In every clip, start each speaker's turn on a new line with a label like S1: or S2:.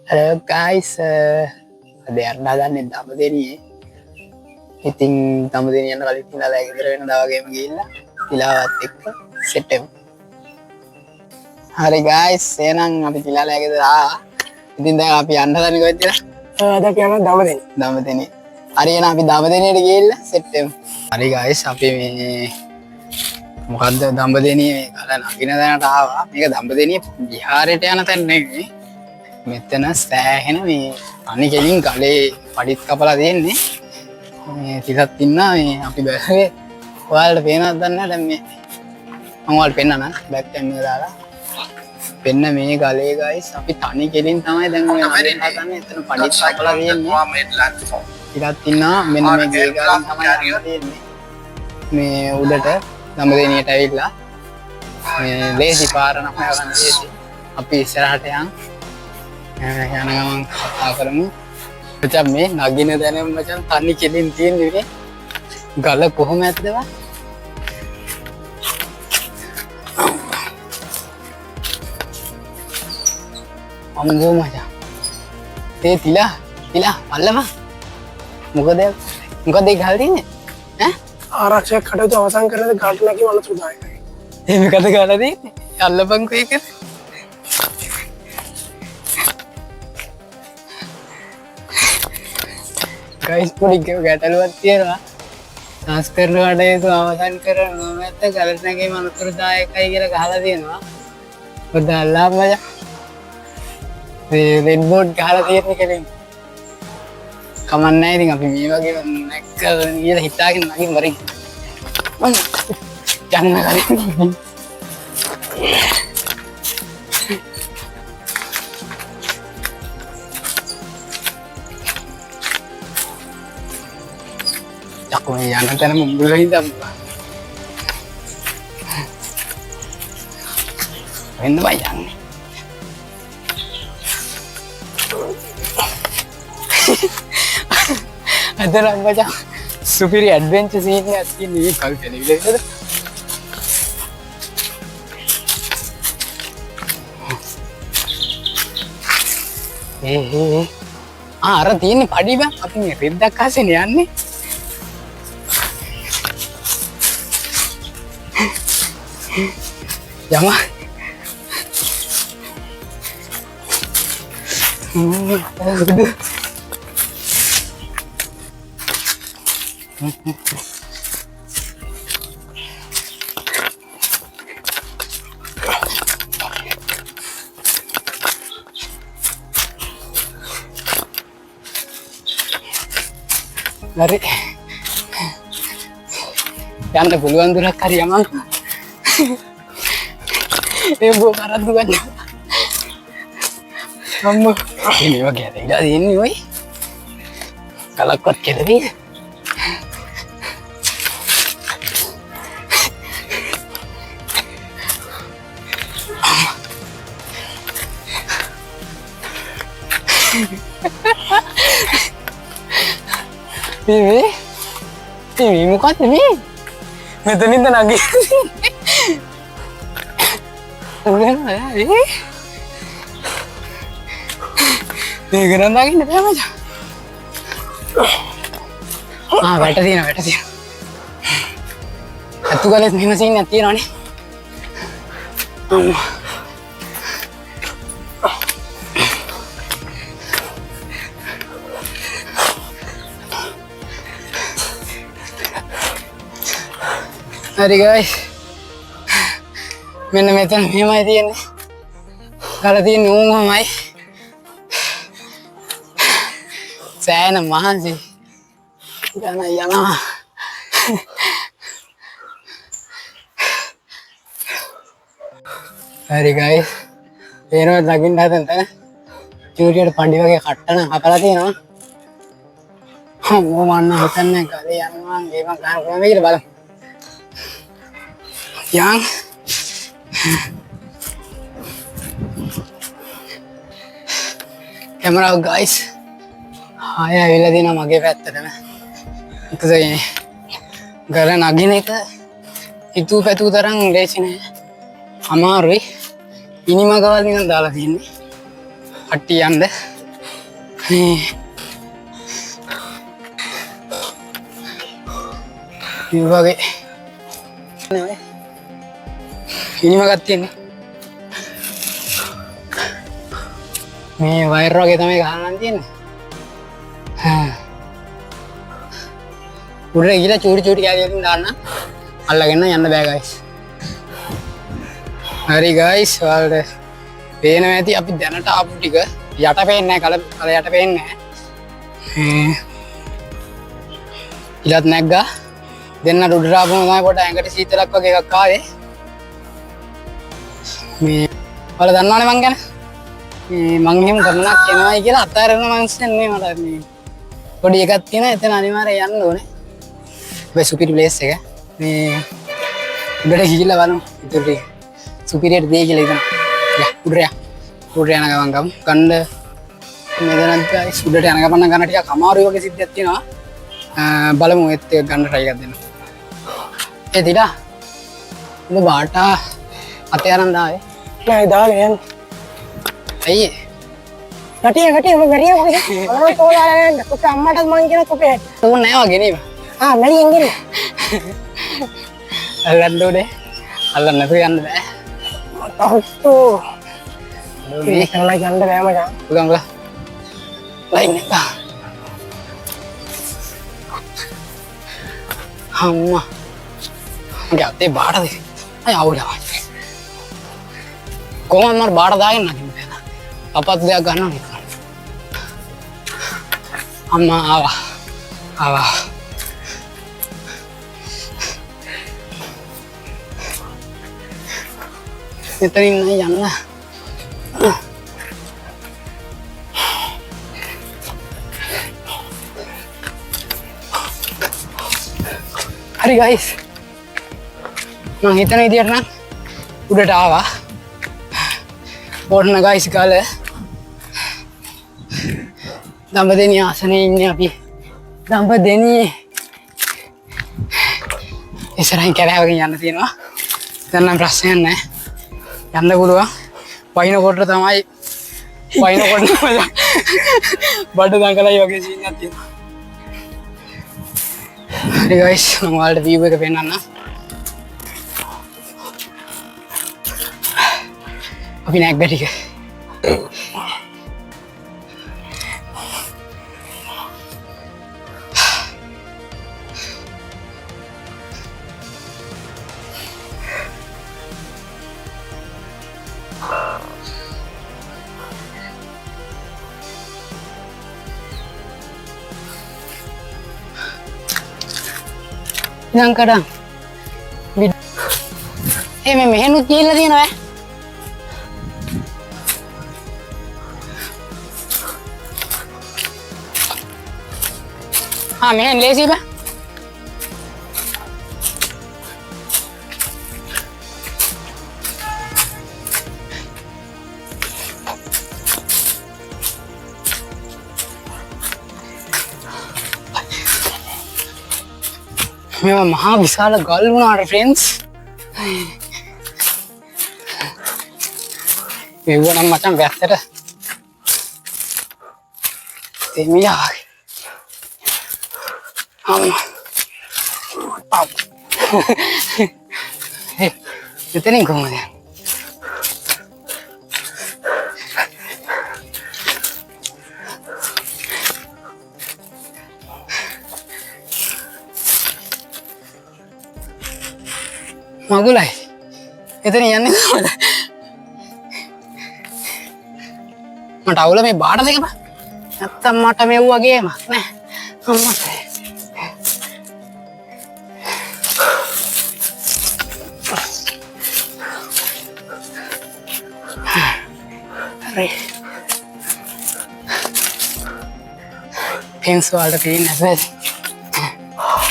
S1: Hello guys, ada අරදාගන්නේ දඹදෙනියේ. ඉතින් දඹදෙනිය යන කලින් තිලාලා ගෙදර වෙනදා වගේම ගිහිල්ලා තිලාවත් එක්ක සෙට් වෙමු. හරි guys, එහෙනම් අපි තිලාලා ගෙදර ආවා. ඉතින් දැන් අපි යන්න හදන්නේ කොහෙද කියලා?
S2: අද කියන දඹදෙනි.
S1: දඹදෙනිය. හරි එහෙනම් අපි දඹදෙනියට ගිහිල්ලා සෙට් වෙමු. හරි guys, අපි මේ මොකද්ද දඹදෙනිය මේ කල නගින තැනට ආවා. මේක දඹදෙනිය විහාරයට යන තැන නෙවෙයි. මෙතන සෑහෙන මේ අනි කෙලින් ගලේ පඩිත් කපලා තියෙන්නේ. මේ තිසත් ඉන්නා මේ අපි බැලුවේ ඔයාලට පේනවද දන්නේ නැහැ. දැන් මේ මම ඔයාලට පෙන්නන්න බෑක් කැමරා එක දාලා පෙන්න මේ ගලේ guys අපි තනි කෙලින් තමයි දැන් ඔය හදන්නේ. එතන පඩිත් කපලා තියෙන්නේ. තිසත් ඉන්නා මෙන්න මේ ගේ ගලින් තමයි තියෙන්නේ. මේ උඩට දඹදෙනියට ඇවිල්ලා මේ ලේසි පාර නම් හොයාගන්න ලේසි. අපි ඉස්සරහට යන් යන ගමන් කතා කරමු. මචං මේ නගින දැන මචං තනි කෙලින් තියෙන්නේ නේ. ගල කොහොම ඇද්දව? අම්මෝ මචං. ඒ තිලා පල්ලම. මොකද ඒ ගල් තියෙන්නේ? ඈ?
S2: ආරක්ෂක කටයුතු අවසන් කරලා ගාල්ට නැගී වල සුදායකයි.
S1: ඒ මොකද ගල තියෙන්නේ? අල්ලපන්කෝ ඒක. ගයිස් පොඩි ගැටලුවක් තියෙනවා. සංස්කරණ කටයුතු අවසන් කරන නොමැත ගලට නැගීම අනුතරදායකයි කියලා ගහලා තියෙනවා. මොකද අල්ලාම මචං. මේ රෙඩ් බෝඩ් ගහලා තියෙන්නේ කෙලින්. කමක් නැහැ ඉතින් අපි මේ වගේ නැක්ක කියලා හිතාගෙන නැගින් වරින්. මම යන්න කලින් Aku yang nanti nak membeli hitam. Ini bayang ni. Ada orang macam supir adventure scene ni asli ni kalau ni bila tu. Arah ini padi bang, apa ni redak kasih ni ani? Jangan. Lari. Yang ada buluan dulu karya mang. Ibu karat tuh kan. Kamu ini bagaimana? Tidak ini, woi. Kalau kuat kita ni. Ini muka ni. Metode ni lagi. Udah lah, ini geran lagi ni apa aja? Better dia. Satu kali ni masih nanti ni. Hari guys. මෙන්න මෙතන මෙහෙමයි තියෙන්නේ. ගල තියෙන්නේ ඕමමයි. සෑහෙන මහන්සි. යනවා. හරි guys. එනවත් ලගින්න හදන්න තැන. චූටියට පඩි වගේ කට්ටන හපලා තියෙනවා. මම හිතන්නේ ගලේ යනවා මේක ගන්න කොහොමද කියලා බලමු. යන් camera guys ආය ඇවිල්ලා දිනා මගේ පැත්තටම ඉතින් ගල නගින එක හිතුව පැතුව තරම් ලේසි නෑ අමාරුයි ඉනිමගවල් නිකන් දාලා තියන්නේ කට්ටිය යන්න මේ වගේ නේ ඉනිමක් තියෙන්නේ. මේ වයර් වගේ තමයි ගහන්න තියෙන්නේ. උඩට ගිහලා චූටි කැලියකින් දාන්න අල්ලගෙන යන්න බෑ guys. හරි guys ඔයාලට පේනවා ඇති අපි දැනට ආපු ටික යට පේන්නේ නැහැ කල යට පේන්නේ නැහැ. ඉලත් නැග්ගා දෙන්න උඩට ආපුම තමයි පොඩ ඇඟට සීතලක් වගේ එකක් ආවේ. මේ ඔයාලා දන්නවනේ මං ගැන. මං එහෙම කරනක් එනවායි කියලා අතාරින මනුස්සයන්නේ මට මේ පොඩි එකක් තියෙනවා එතන අනිවාර්යයෙන් යන්න ඕනේ. මේ සුපිරි ප්ලේස් එක. මේ උඩට ගිහිල්ලා බලමු. ඉතින් සුපිරියට දෙයි කියලා හිතනවා. යා උඩට යන ගමන් ගන්න මෙතනත් guys උඩට යන ගමන් ගන්න ටිකක් අමාරුයි වගේ සිද්ධියක් තියෙනවා. බලමු ඒත් එක ගන්න try එකක් දෙන්න. ඒ දිලා ඉතින් බාටා අතේ අරන් දාවේ.
S2: නෑ දාගෙන යන්න.
S1: අයියේ
S2: කටිය ඔබ ගරිය මොකද? ඔය තෝරලා යන්න. ඔක අම්මටත් මං කියන තොපේ.
S1: උන් නෑ වගේ නේද?
S2: මැලියෙන් ගෙන්න.
S1: අල්ලන්න ඕනේ. අල්ලන්න නැතුව යන්න බෑ.
S2: අහෝ. මේ කරලා යන්න බෑ මචං.
S1: උගම් ලයින් එක. අම්මා. මගේ අතේ බාටද? අය අවුලයි. කොහොමද මට බාට දාගෙන නැගින්න බෑ. අපත් දෙයක් ගන්නවා නේද? අම්මා ආවා. එතනින් යන්න. හරි guys. මං හිතන විදියට නම් උඩට ආවා. ඕන්න guys කාලේ දඹදෙණිය ආසනේ ඉන්නේ අපි. දඹදෙණියේ ඉස්සරහින් කැරෑවකින් යන්න තියෙනවා. දැන් නම් ප්‍රශ්නයක් නැහැ. යන්න පුළුවන්. වයින්කොට තමයි වයින්කොට බඩ දඟලයි වගේ සීන් එකක් තියෙනවා. හරි guys මම ඔයාලට view එක පෙන්නන්නම්. අපි නැග්ග ටික. ඉතින් කඩන් මේ මෙහෙනුත් ගිහිල්ලා තියෙනවා මෙහෙන් ලේසි බෑ. මේවා මහා විශාල ගල් වුණාට ෆ්‍රෙන්ඩ්ස්. මේව නම් මචං වැස්සට දෙමියා. එතනින් කොහොමද යන්නේ? මගුලයි. එතන යන්නේ කොහොමද? මට අවුල මේ බාඩ දෙක බා. නැත්තම් මට මෙව් වගේම නෑ. අම්මා. හරි. පෙන්ස් වලට තියෙන නැසෙ.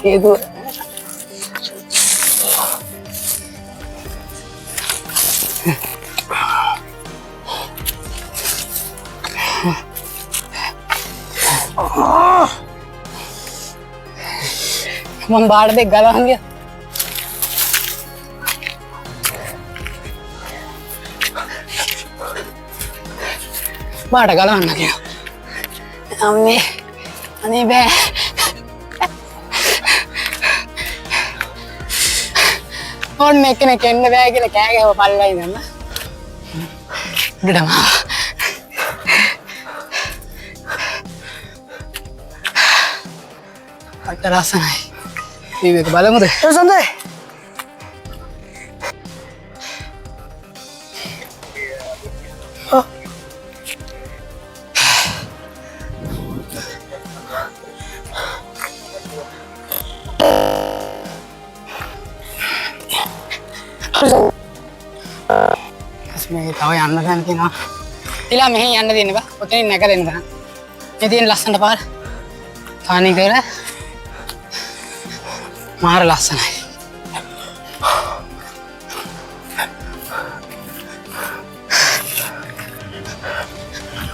S1: ඒක මම බාඩ දෙක ගලවන්න ගියා. බාඩ ගලවන්න ගියා. අම්මේ අනේ බෑ ඕන්න එක්කෙනෙක් එන්න බෑ කියලා කෑ ගැහුව පල්ලයි නම උඩටම අට ලස්සනයි මේක බලමුද
S2: සොඳයි
S1: මේ තව යන්න ගන්න තියෙනවා. ඉලා මෙහෙන් යන්න දෙන්න බා. ඔතනින් නැක දෙන්න ගන්න. මේ තියෙන ලස්සනට පාර. පානි කර. මාර ලස්සනයි.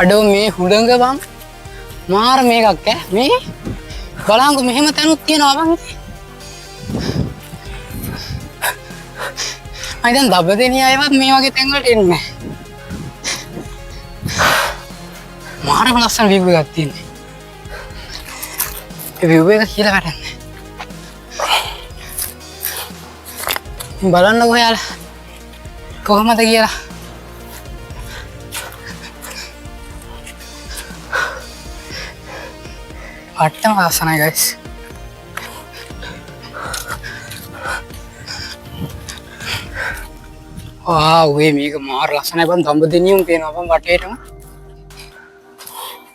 S1: අඩෝ මේ හුඩඟ බං. මාර මේකක් ඈ. මේ බලංගු මෙහෙම තැනුත් තියෙනවා බං. මම දැන් දඹදෙණිය ආයවත් මේ වගේ තැන් වලට එන්නේ නැහැ. මාරම ලස්සන view එකක් තියෙනවා. ඒ view එක කියලා වැටෙන්නේ. බලන්නකෝ යාලා. කොහමද කියලා. අට්ටම ලස්සනයි guys. වේ මේක මාර ලස්සනයි බං දඹදෙණියම පේනවා බං වටේටම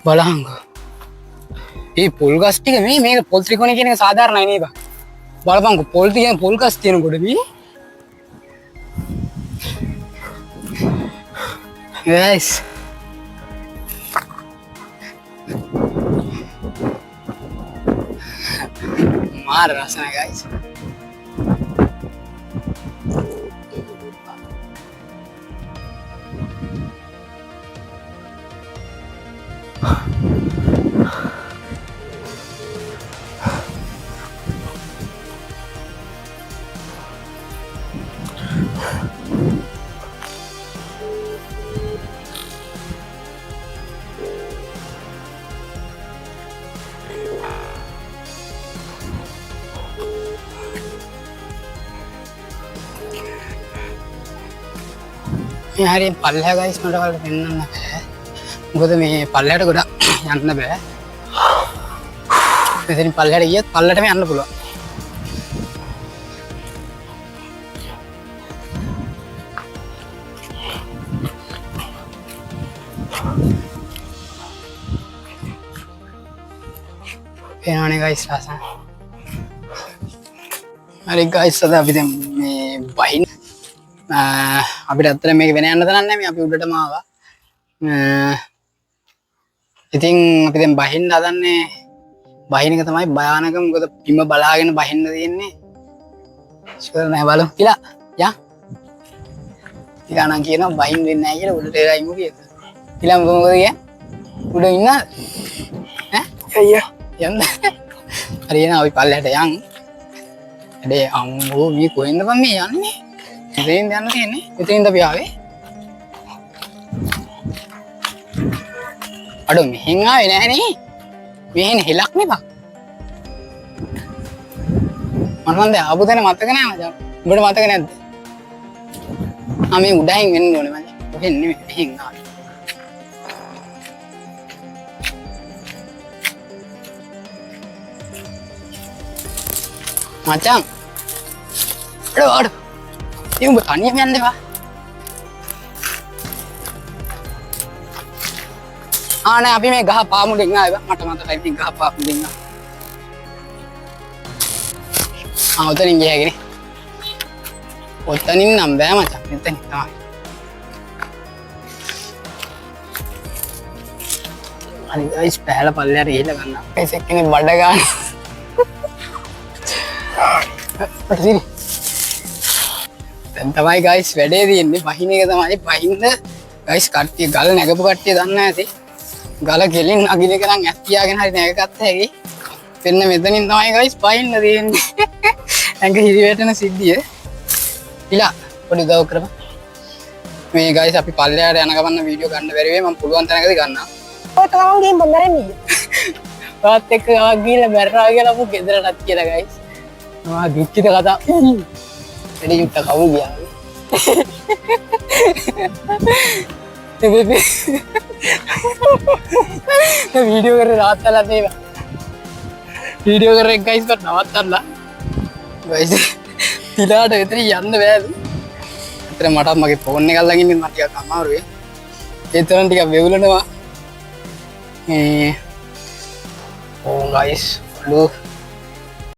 S1: බලහංගෝ මේ පොල් ගස් ටික මේක පොල් ත්‍රිකෝණය කියන එක සාධාරණයි නේ බං බලපංගෝ පොල් ටික පොල් ගස් තියෙනකොට මේ guys මාර ලස්සනයි guys මේ හරිය පල්ලෙහා ගයිස් මට ඔයාලට පෙන්වන්න බෑ. මොකද මේ පල්ලෙහාට ගොඩක් යන්න බෑ. මෙතනින් පල්ලෙහාට ගියත් පල්ලෙටම යන්න පුළුවන්. පේනවනේ ගයිස් ලස්සන. හරි ගයිස් අද අපි දැන් මේ බහින් අපිට අත්තර මේක වෙන යන්න තරන්නේ මේ අපි උඩටම ආවා. ඉතින් අපි දැන් බහින්න හදන්නේ බහින එක තමයි භයානක මොකද බිම බලාගෙන බහින්න තියෙන්නේ. ෂුවර් නෑ බලමු කියලා. යා. ඊළඟ නම් කියනවා බහින්න වෙන්නේ නැහැ කියලා උඩට එලා ඉමු කියලා. ඊළඟ මොකද කියන්නේ? උඩ ඉන්න ඈ?
S2: අයියා
S1: යන්න. හරි එනවා අපි පල්ලෙහාට යන්. ඇඩේ අම්මෝ මේ කොහෙන්ද බං මේ යන්නේ? මෙතනින්ද යන්න තියෙන්නේ. මෙතනින්ද අපි ආවේ. අඩෝ මෙහෙන් ආවේ නෑ නේ. මෙහෙන් හෙලක් නේ බං. මම දැන් ආපු තැන මතක නෑ මචං. උඹට මතක නැද්ද? මේ උඩහින් වෙන්න ඕනේ මචං. කොහෙන් නෙමෙයි මෙහෙන් ආවේ. මචං. අඩෝ ඉඹ තනියම යන්න එපා. නෑ අපි මේ ගහ පාමුලෙන් ආවා. මට මතකයි මේ ගහ පාමුලෙන් ආවා. ඔතනින් ගියාගෙන. ඔතනින් නම් බෑ මචං. මෙතන තමයි. හරි ගයිස් පහළ පල්ලයට ගිහලා ගන්න. ගයිස් එක්කෙනෙක් බඩ ගන්න. පස්සේ දැන් තමයි ගයිස් වැඩේ තියෙන්නේ බහින එක තමයි බහින්න ගයිස් කට්ටිය ගල නැගපු කට්ටිය දන්නේ නැති ගල ගෙලින් අගින එක නම් ඇත්තියාගෙන හරි නැගගත්ත හැකි වෙන්න මෙතනින් තමයි ගයිස් බහින්න තියෙන්නේ ඇඟ හිරි වැටෙන සිද්ධිය ඉලා පොඩි උදව් කරපන් මේ ගයිස් අපි පල්ලෙහාට යන ගමන් වීඩියෝ ගන්න බැරි වෙයි මම පුළුවන් තැනකදී ගන්නවා
S2: ඔය තරම් ගේම් බං කරන්නේ
S1: වත් එක්ක ගාවක් ගිහලා මැරෙනවා කියලා මු ගෙදරටත් කියලා ගයිස්. මම දුක්ඛිත කතා. එඩි යුක්ත කවුරු ගියා. वीडियो कर रात वाला नहीं वीडियो कर रहे गाइस पर नवත්තන්න गाइस තිලාට විතර යන්න බෑද අතර මට මගේ ෆෝන් එක අල්ලගෙන ඉන්න මට ටිකක් අමාරුයි ඒ තරම් ටිකක් වෙවුලනවා ඕ गाइस look